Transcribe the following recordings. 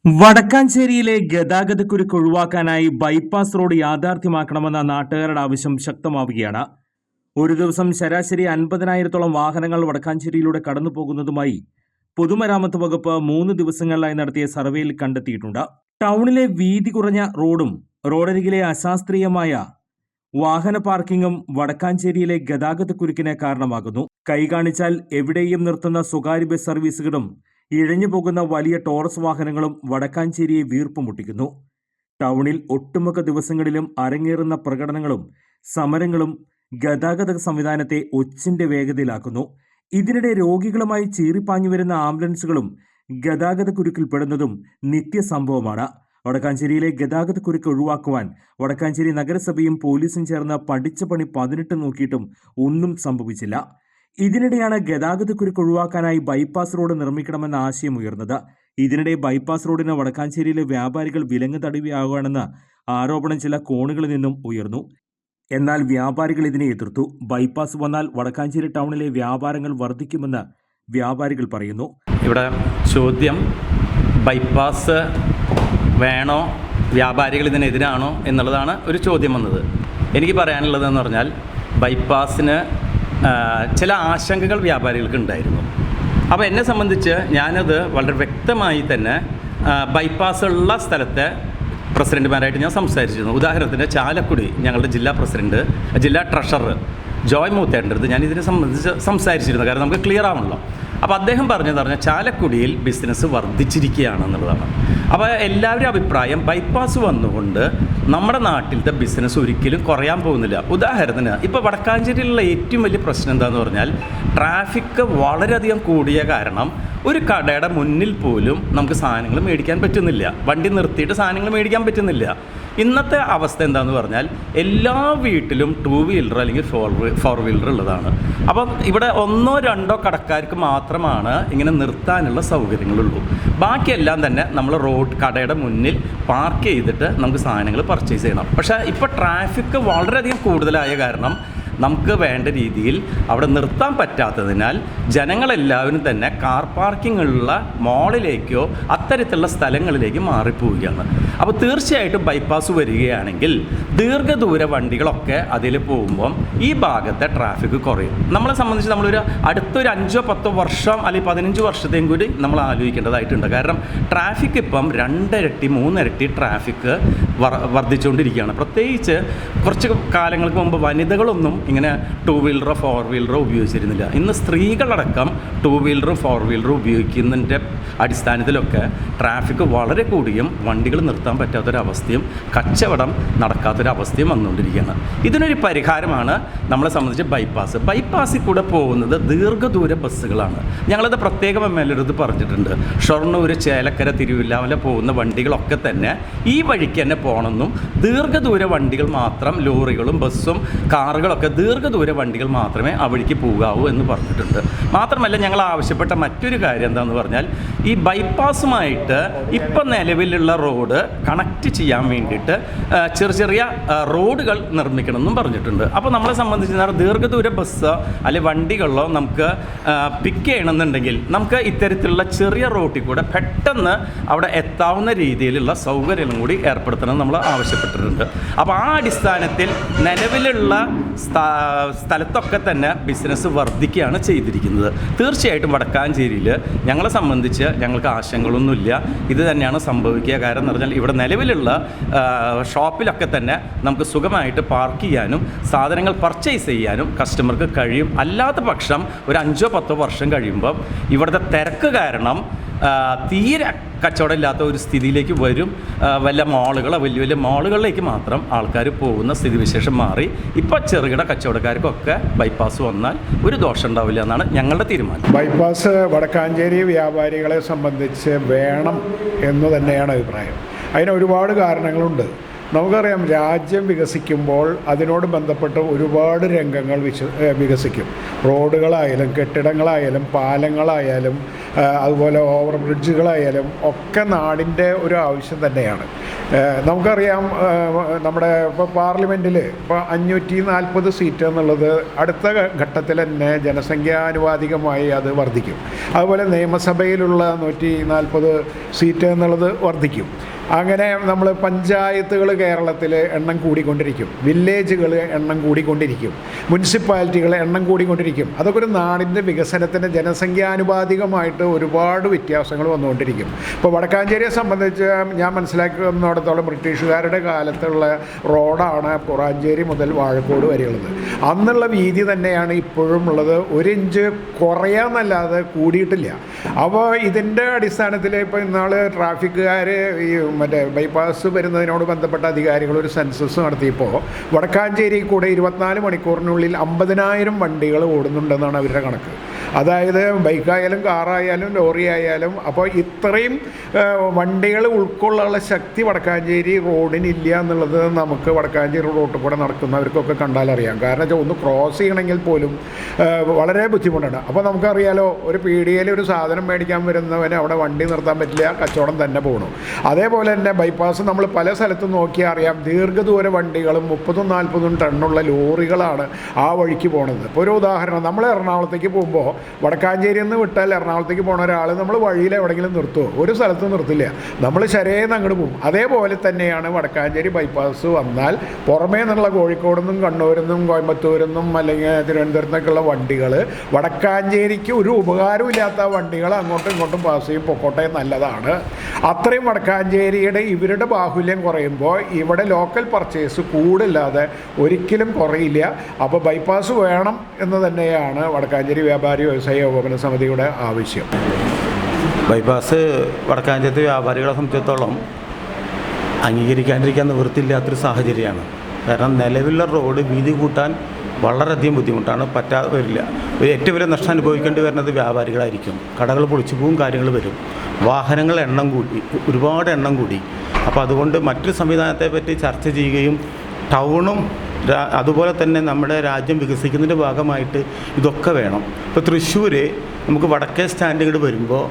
വടക്കാഞ്ചേരിയിലെ ഗതാഗതക്കുരുക്ക് ഒഴിവാക്കാനായി bypass road യാഥാർത്ഥ്യമാക്കണമെന്ന നാട്ടുകാരുടെ ആവശ്യം ശക്തമാവുകയാണ്. ഒരു ദിവസം ശരാശരി 50,000-ഓളം വാഹനങ്ങൾ വടക്കാഞ്ചേരിയിലൂടെ കടന്നുപോകുന്നതുമായി പൊതുമരാമത്ത് വകുപ്പ് 3 ദിവസങ്ങളിലായി നടത്തിയ സർവേയിൽ കണ്ടെത്തിയിട്ടുണ്ട്. ടൗണിലെ വീതി കുറഞ്ഞ റോഡും റോഡരികിലെ അശാസ്ത്രീയമായ വാഹന പാർക്കിംഗും വടക്കാഞ്ചേരിയിലെ ഗതാഗതക്കുരുക്കിന് കാരണമാകുന്നു. കൈകാണിച്ചാൽ എവിടെയും നിർത്തുന്ന സ്വകാര്യ ബസ് സർവീസുകളും ഇഴഞ്ഞുപോകുന്ന വലിയ ടോറസ് വാഹനങ്ങളും വടക്കാഞ്ചേരിയെ വീർപ്പുമുട്ടിക്കുന്നു. ടൗണിൽ ഒട്ടുമിക്ക ദിവസങ്ങളിലും അരങ്ങേറുന്ന പ്രകടനങ്ങളും സമരങ്ങളും ഗതാഗത സംവിധാനത്തെ ഒച്ചിന്റെ വേഗതയിലാക്കുന്നു. ഇതിനിടെ രോഗികളുമായി ചീറിപ്പാഞ്ഞു വരുന്ന ആംബുലൻസുകളും ഗതാഗതക്കുരുക്കിൽപ്പെടുന്നതും നിത്യസംഭവമാണ്. വടക്കാഞ്ചേരിയിലെ ഗതാഗതക്കുരുക്ക് ഒഴിവാക്കുവാൻ വടക്കാഞ്ചേരി നഗരസഭയും പോലീസും ചേർന്ന് പഠിച്ച പണി 18 നോക്കിയിട്ടും ഒന്നും സംഭവിച്ചില്ല. ഇതിനിടെയാണ് ഗതാഗതക്കുരുക്ക് ഒഴിവാക്കാനായി ബൈപ്പാസ് റോഡ് നിർമ്മിക്കണമെന്ന ആശയം ഉയർന്നത്. ഇതിനിടെ ബൈപ്പാസ് റോഡിന് വടക്കാഞ്ചേരിയിലെ വ്യാപാരികൾ വിലങ്ങ് തടയുകയാകുകയാണെന്ന ആരോപണം ചില കോണുകളിൽ നിന്നും ഉയർന്നു. എന്നാൽ വ്യാപാരികൾ ഇതിനെ എതിർത്തു. ബൈപ്പാസ് വന്നാൽ വടക്കാഞ്ചേരി ടൗണിലെ വ്യാപാരങ്ങൾ വർദ്ധിക്കുമെന്ന് വ്യാപാരികൾ പറയുന്നു. ഇവിടെ ചോദ്യം ബൈപ്പാസ് വേണോ, വ്യാപാരികൾ ഇതിനെതിരാണോ എന്നുള്ളതാണ് ഒരു ചോദ്യം വന്നത്. എനിക്ക് പറയാനുള്ളതെന്ന് പറഞ്ഞാൽ ബൈപ്പാസിന് ചില ആശങ്കകൾ വ്യാപാരികൾക്ക് ഉണ്ടായിരുന്നു. അപ്പോൾ എന്നെ സംബന്ധിച്ച് ഞാനത് വളരെ വ്യക്തമായി തന്നെ ബൈപ്പാസ് ഉള്ള സ്ഥലത്തെ പ്രസിഡന്റുമാരായിട്ട് ഞാൻ സംസാരിച്ചിരുന്നു. ഉദാഹരണത്തിന് ചാലക്കുടി ഞങ്ങളുടെ ജില്ലാ ട്രഷറർ ജോയ് മൂത്തേൻ്റെ അടുത്ത് ഞാൻ ഇതിനെ സംബന്ധിച്ച് സംസാരിച്ചിരുന്നു. കാരണം നമുക്ക് ക്ലിയർ ആവണല്ലോ. അപ്പോൾ അദ്ദേഹം പറഞ്ഞതെന്ന് ചാലക്കുടിയിൽ ബിസിനസ് വർദ്ധിച്ചിരിക്കുകയാണെന്നുള്ളതാണ്. അപ്പോൾ എല്ലാവരും അഭിപ്രായം ബൈപ്പാസ് വന്നുകൊണ്ട് നമ്മുടെ നാട്ടിലത്തെ ബിസിനസ് ഒരിക്കലും കുറയാൻ പോകുന്നില്ല. ഉദാഹരണത്തിന് ഇപ്പോൾ വടക്കാഞ്ചേരിയിലുള്ള ഏറ്റവും വലിയ പ്രശ്നം എന്താണെന്ന് പറഞ്ഞാൽ ട്രാഫിക് വളരെയധികം കൂടിയ കാരണം ഒരു കടയുടെ മുന്നിൽ പോലും നമുക്ക് സാധനങ്ങൾ മേടിക്കാൻ പറ്റുന്നില്ല. വണ്ടി നിർത്തിയിട്ട് സാധനങ്ങൾ മേടിക്കാൻ പറ്റുന്നില്ല. ഇന്നത്തെ അവസ്ഥ എന്താണെന്ന് പറഞ്ഞാൽ എല്ലാ വീട്ടിലും 2 വീലർ അല്ലെങ്കിൽ 4 വീലർ ഉള്ളതാണ്. അപ്പം ഇവിടെ 1 or 2 കടക്കാർക്ക് മാത്രമാണ് ഇങ്ങനെ നിർത്താനുള്ള സൗകര്യങ്ങളുള്ളൂ. ബാക്കിയെല്ലാം തന്നെ നമ്മൾ കടയുടെ മുന്നിൽ പാർക്ക് ചെയ്തിട്ട് നമുക്ക് സാധനങ്ങൾ പർച്ചേസ് ചെയ്യണം. പക്ഷേ ഇപ്പോൾ ട്രാഫിക് വളരെയധികം കൂടുതലായ കാരണം നമുക്ക് വേണ്ട രീതിയിൽ അവിടെ നിർത്താൻ പറ്റാത്തതിനാൽ ജനങ്ങളെല്ലാവരും തന്നെ കാർ പാർക്കിംഗ് ഉള്ള മോളിലേക്കോ അത്തരത്തിലുള്ള സ്ഥലങ്ങളിലേക്ക് മാറിപ്പോവുകയാണ്. അപ്പോൾ തീർച്ചയായിട്ടും ബൈപ്പാസ് വരികയാണെങ്കിൽ ദീർഘദൂര വണ്ടികളൊക്കെ അതിൽ പോകുമ്പം ഈ ഭാഗത്തെ ട്രാഫിക് കുറയും. നമ്മളെ സംബന്ധിച്ച് നമ്മളൊരു അടുത്തൊരു 5-10 വർഷം അല്ലെങ്കിൽ 15 വർഷത്തെയും കൂടി നമ്മൾ ആലോചിക്കേണ്ടതായിട്ടുണ്ട്. കാരണം ട്രാഫിക് ഇപ്പം 2 ഇരട്ടി 3 ഇരട്ടി ട്രാഫിക് വർദ്ധിച്ചുകൊണ്ടിരിക്കുകയാണ്. പ്രത്യേകിച്ച് കുറച്ച് കാലങ്ങൾക്ക് മുമ്പ് വനിതകളൊന്നും ഇങ്ങനെ 2 വീലറോ 4 വീലറോ ഉപയോഗിച്ചിരുന്നില്ല. ഇന്ന് സ്ത്രീകളടക്കം 2 വീലറും 4 വീലറും ഉപയോഗിക്കുന്നതിൻ്റെ അടിസ്ഥാനത്തിലൊക്കെ ട്രാഫിക് വളരെ കൂടിയും വണ്ടികൾ നിർത്താൻ പറ്റാത്തൊരവസ്ഥയും കച്ചവടം നടക്കാത്തൊരവസ്ഥയും വന്നുകൊണ്ടിരിക്കുകയാണ്. ഇതിനൊരു പരിഹാരമാണ് നമ്മളെ സംബന്ധിച്ച് ബൈപ്പാസിൽ കൂടെ പോകുന്നത് ദീർഘദൂര ബസ്സുകളാണ്. ഞങ്ങളത് പ്രത്യേകം MLA പറഞ്ഞിട്ടുണ്ട്. ഷൊർണൂർ, ചേലക്കര, തിരുവല്ലാമല പോകുന്ന വണ്ടികളൊക്കെ തന്നെ ഈ വഴിക്ക് തന്നെ പോകണമെന്നും ദീർഘദൂര വണ്ടികൾ മാത്രം, ലോറികളും ബസ്സും കാറുകളൊക്കെ ദീർഘദൂര വണ്ടികൾ മാത്രമേ ആ വഴിക്ക് പോകാവൂ എന്ന് പറഞ്ഞിട്ടുണ്ട്. മാത്രമല്ല ഞങ്ങൾ ആവശ്യപ്പെട്ട മറ്റൊരു കാര്യം എന്താണെന്ന് പറഞ്ഞാൽ ഈ ബൈപ്പാസുമായിട്ട് ഇപ്പം നിലവിലുള്ള റോഡ് കണക്റ്റ് ചെയ്യാൻ വേണ്ടിയിട്ട് ചെറിയ റോഡുകൾ നിർമ്മിക്കണമെന്നും പറഞ്ഞിട്ടുണ്ട്. അപ്പോൾ നമ്മളെ സംബന്ധിച്ച് ദീർഘദൂര ബസ് അല്ലെങ്കിൽ വണ്ടികളിലോ നമുക്ക് പിക്ക് ചെയ്യണമെന്നുണ്ടെങ്കിൽ നമുക്ക് ഇത്തരത്തിലുള്ള ചെറിയ റോഡിൽ കൂടെ പെട്ടെന്ന് അവിടെ എത്താവുന്ന രീതിയിലുള്ള സൗകര്യങ്ങളും കൂടി ഏർപ്പെടുത്തണം നമ്മൾ ആവശ്യപ്പെട്ടിട്ടുണ്ട്. അപ്പോൾ ആ അടിസ്ഥാനത്തിൽ നിലവിലുള്ള സ്ഥലത്തൊക്കെ തന്നെ ബിസിനസ് വർദ്ധിക്കുകയാണ് ചെയ്തിരിക്കുന്നത്. തീർച്ചയായിട്ടും വടക്കാഞ്ചേരിയിൽ ഞങ്ങളെ സംബന്ധിച്ച് ഞങ്ങൾക്ക് ആശങ്കകളൊന്നുമില്ല. ഇത് തന്നെയാണ് സംഭവിക്കുക. കാരണം എന്ന് പറഞ്ഞാൽ ഇവിടെ നിലവിലുള്ള ഷോപ്പിലൊക്കെ തന്നെ നമുക്ക് സുഖമായിട്ട് പാർക്ക് ചെയ്യാനും സാധനങ്ങൾ പർച്ചേസ് ചെയ്യാനും കസ്റ്റമർക്ക് കഴിയും. അല്ലാത്ത പക്ഷം ഒരു 5-10 വർഷം കഴിയുമ്പം ഇവിടുത്തെ തിരക്ക് കാരണം തീരെ കച്ചവടം ഇല്ലാത്ത ഒരു സ്ഥിതിയിലേക്ക് വരും. വലിയ വലിയ മാളുകളിലേക്ക് മാത്രം ആൾക്കാർ പോകുന്ന സ്ഥിതിവിശേഷം മാറി ഇപ്പോൾ ചെറുകിട കച്ചവടക്കാർക്കൊക്കെ ബൈപ്പാസ് വന്നാൽ ഒരു ദോഷം ഉണ്ടാവില്ല എന്നാണ് ഞങ്ങളുടെ തീരുമാനം. ബൈപ്പാസ് വടക്കാഞ്ചേരി വ്യാപാരികളെ സംബന്ധിച്ച് വേണം എന്ന് തന്നെയാണ് അഭിപ്രായം. അതിന് ഒരുപാട് കാരണങ്ങളുണ്ട്. നമുക്കറിയാം രാജ്യം വികസിക്കുമ്പോൾ അതിനോട് ബന്ധപ്പെട്ട് ഒരുപാട് രംഗങ്ങൾ വികസിക്കും. റോഡുകളായാലും കെട്ടിടങ്ങളായാലും പാലങ്ങളായാലും അതുപോലെ ഓവർ ബ്രിഡ്ജുകളായാലും ഒക്കെ നാടിൻ്റെ ഒരു ആവശ്യം തന്നെയാണ്. നമുക്കറിയാം നമ്മുടെ ഇപ്പോൾ പാർലമെൻറ്റിൽ ഇപ്പോൾ 540 സീറ്റ് എന്നുള്ളത് അടുത്ത ഘട്ടത്തിൽ തന്നെ ജനസംഖ്യാനുപാതികമായി അത് വർദ്ധിക്കും. അതുപോലെ നിയമസഭയിലുള്ള 140 സീറ്റ് എന്നുള്ളത് വർദ്ധിക്കും. അങ്ങനെ നമ്മൾ പഞ്ചായത്തുകൾ കേരളത്തിൽ എണ്ണം കൂടിക്കൊണ്ടിരിക്കും, വില്ലേജുകൾ എണ്ണം കൂടിക്കൊണ്ടിരിക്കും, മുനിസിപ്പാലിറ്റികൾ എണ്ണം കൂടിക്കൊണ്ടിരിക്കും. അതൊക്കെ ഒരു നാടിൻ്റെ വികസനത്തിൻ്റെ ജനസംഖ്യാനുപാതികമായിട്ട് ഒരുപാട് വ്യത്യാസങ്ങൾ വന്നുകൊണ്ടിരിക്കും. ഇപ്പോൾ വടക്കാഞ്ചേരിയെ സംബന്ധിച്ച് ഞാൻ മനസ്സിലാക്കുന്നിടത്തോളം ബ്രിട്ടീഷുകാരുടെ കാലത്തുള്ള റോഡാണ് കുറാഞ്ചേരി മുതൽ വാഴക്കോട് വരെയുള്ളത്. അന്നുള്ള വീതി തന്നെയാണ് ഇപ്പോഴും ഉള്ളത്. 1 ഇഞ്ച് കുറയാന്നല്ലാതെ കൂടിയിട്ടില്ല. അപ്പോൾ ഇതിൻ്റെ അടിസ്ഥാനത്തിൽ ഇപ്പോൾ ഇന്നാൾ ട്രാഫിക്കുകാർ ഈ മറ്റേ ബൈപ്പാസ് വരുന്നതിനോട് ബന്ധപ്പെട്ട അധികാരികൾ ഒരു സെൻസസ് നടത്തിയപ്പോൾ വടക്കാഞ്ചേരി കൂടെ 24 മണിക്കൂറിനുള്ളിൽ 50,000 വണ്ടികൾ ഓടുന്നുണ്ടെന്നാണ് അവരുടെ കണക്ക്. അതായത് ബൈക്കായാലും കാറായാലും ലോറി ആയാലും. അപ്പോൾ ഇത്രയും വണ്ടികൾ ഉൾക്കൊള്ളാനുള്ള ശക്തി വടക്കാഞ്ചേരി റോഡിനില്ല എന്നുള്ളത് നമുക്ക് വടക്കാഞ്ചേരി റോഡിൽ കൂടെ നടക്കുന്നവർക്കൊക്കെ കണ്ടാലറിയാം. കാരണം വെച്ചാൽ ഒന്ന് ക്രോസ് ചെയ്യണമെങ്കിൽ പോലും വളരെ ബുദ്ധിമുട്ടാണ്. അപ്പോൾ നമുക്കറിയാലോ, ഒരു പീടികയിൽ ഒരു സാധനം മേടിക്കാൻ വരുന്നവന് അവിടെ വണ്ടി നിർത്താൻ പറ്റില്ല, കച്ചവടം തന്നെ പോകണം. അതേപോലെ തന്നെ ബൈപ്പാസ് നമ്മൾ പല സ്ഥലത്തും നോക്കിയാൽ അറിയാം, ദീർഘദൂര വണ്ടികളും 30-40 ടണ്ണുള്ള ലോറികളാണ് ആ വഴിക്ക് പോണത്. ഇപ്പോൾ ഒരു ഉദാഹരണം, നമ്മൾ എറണാകുളത്തേക്ക് പോകുമ്പോൾ വടക്കാഞ്ചേരിയിൽ നിന്ന് വിട്ടാൽ എറണാകുളത്തേക്ക് പോണ ഒരാൾ നമ്മൾ വഴിയിൽ എവിടെയെങ്കിലും നിർത്തുമോ? ഒരു സ്ഥലത്തും നിർത്തില്ല, നമ്മൾ ശരേന്ന് അങ്ങോട്ട് പോകും. അതേപോലെ തന്നെയാണ് വടക്കാഞ്ചേരി ബൈപ്പാസ് വന്നാൽ പുറമേ നിന്നുള്ള കോഴിക്കോട് നിന്നും കണ്ണൂരിൽ നിന്നും കോയമ്പത്തൂരിൽ നിന്നും അല്ലെങ്കിൽ തിരുവനന്തപുരത്ത് നിന്നൊക്കെയുള്ള വണ്ടികൾ വടക്കാഞ്ചേരിക്ക് ഒരു ഉപകാരമില്ലാത്ത വണ്ടികൾ അങ്ങോട്ടും ഇങ്ങോട്ടും പാസ് ചെയ്യും. പൊക്കോട്ടെ, നല്ലതാണ്. അത്രയും വടക്കാഞ്ചേരിയുടെ ഇവരുടെ ബാഹുല്യം കുറയുമ്പോൾ ഇവിടെ ലോക്കൽ പർച്ചേസ് കൂടില്ലാതെ ഒരിക്കലും കുറയില്ല. അപ്പോൾ ബൈപ്പാസ് വേണം എന്ന് തന്നെയാണ് വടക്കാഞ്ചേരി വ്യാപാരി വ്യവസായ ഏകോപന സമിതിയുടെ ആവശ്യം. ബൈപ്പാസ് വടക്കാഞ്ചേരി വ്യാപാരികളെ സംബന്ധിച്ചിടത്തോളം അംഗീകരിക്കാണ്ടിരിക്കാൻ നിവൃത്തിയില്ലാത്തൊരു സാഹചര്യമാണ്. കാരണം നിലവിലുള്ള റോഡ് വീതി കൂട്ടാൻ വളരെയധികം ബുദ്ധിമുട്ടാണ്, പറ്റാതെ വരില്ല. ഏറ്റവും വലിയ നഷ്ടം അനുഭവിക്കേണ്ടി വരുന്നത് വ്യാപാരികളായിരിക്കും. കടകൾ പൊളിച്ചു പോകും, കാര്യങ്ങൾ വരും, വാഹനങ്ങൾ എണ്ണം കൂടി, ഒരുപാട് എണ്ണം കൂടി. അപ്പോൾ അതുകൊണ്ട് മറ്റൊരു സംവിധാനത്തെ പറ്റി ചർച്ച ചെയ്യുകയും ടൗണും അതുപോലെ തന്നെ നമ്മുടെ രാജ്യം വികസിക്കുന്നതിൻ്റെ ഭാഗമായിട്ട് ഇതൊക്കെ വേണം. ഇപ്പോൾ തൃശ്ശൂർ നമുക്ക് വടക്കേ സ്റ്റാൻഡ് ഇങ്ങോട്ട് വരുമ്പോൾ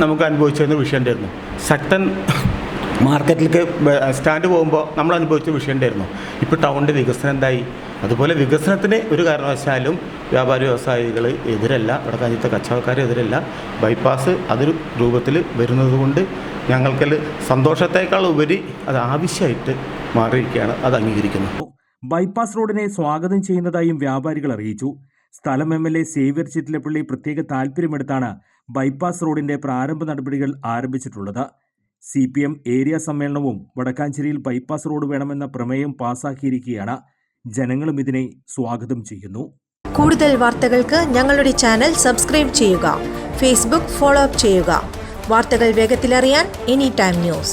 നമുക്ക് അനുഭവിച്ചിരുന്ന വിഷയം ഉണ്ടായിരുന്നു. ശക്തൻ മാർക്കറ്റിലേക്ക് സ്റ്റാൻഡ് പോകുമ്പോൾ നമ്മൾ അനുഭവിച്ച വിഷയം ഉണ്ടായിരുന്നു. ഇപ്പോൾ ടൗണിൻ്റെ വികസനം എന്തായി? അതുപോലെ വികസനത്തിന് ഒരു കാരണവശാലും വ്യാപാരി വ്യവസായികൾ എതിരല്ല, വടക്കാഞ്ചേരിത്തെ കച്ചവടക്കാർ എതിരല്ല. ബൈപ്പാസ് അതൊരു രൂപത്തിൽ വരുന്നത് കൊണ്ട് ഞങ്ങൾക്കത് സന്തോഷത്തേക്കാൾ ഉപരി അത് ആവശ്യമായിട്ട് മാറിയിരിക്കുകയാണ്. അത് അംഗീകരിക്കുന്നു. ബൈപ്പാസ് റോഡിനെ സ്വാഗതം ചെയ്യുന്നതായും വ്യാപാരികൾ അറിയിച്ചു. സ്ഥലം MLA സേവ്യർ ചിറ്റിലപ്പള്ളി പ്രത്യേക താൽപ്പര്യമെടുത്താണ് ബൈപ്പാസ് റോഡിന്റെ പ്രാരംഭ നടപടികൾ ആരംഭിച്ചിട്ടുള്ളത്. CPM ഏരിയ സമ്മേളനവും വടക്കാഞ്ചേരിയിൽ ബൈപ്പാസ് റോഡ് വേണമെന്ന പ്രമേയം പാസാക്കിയിരിക്കുകയാണ്. ജനങ്ങളും ഇതിനെ സ്വാഗതം ചെയ്യുന്നു. കൂടുതൽ വാർത്തകൾക്ക് ഞങ്ങളുടെ ചാനൽ സബ്സ്ക്രൈബ് ചെയ്യുക. ഫേസ്ബുക്ക് ഫോളോ അപ്പ് ചെയ്യുക. വാർത്തകൾ വേഗത്തിലറിയാൻ Anytime News.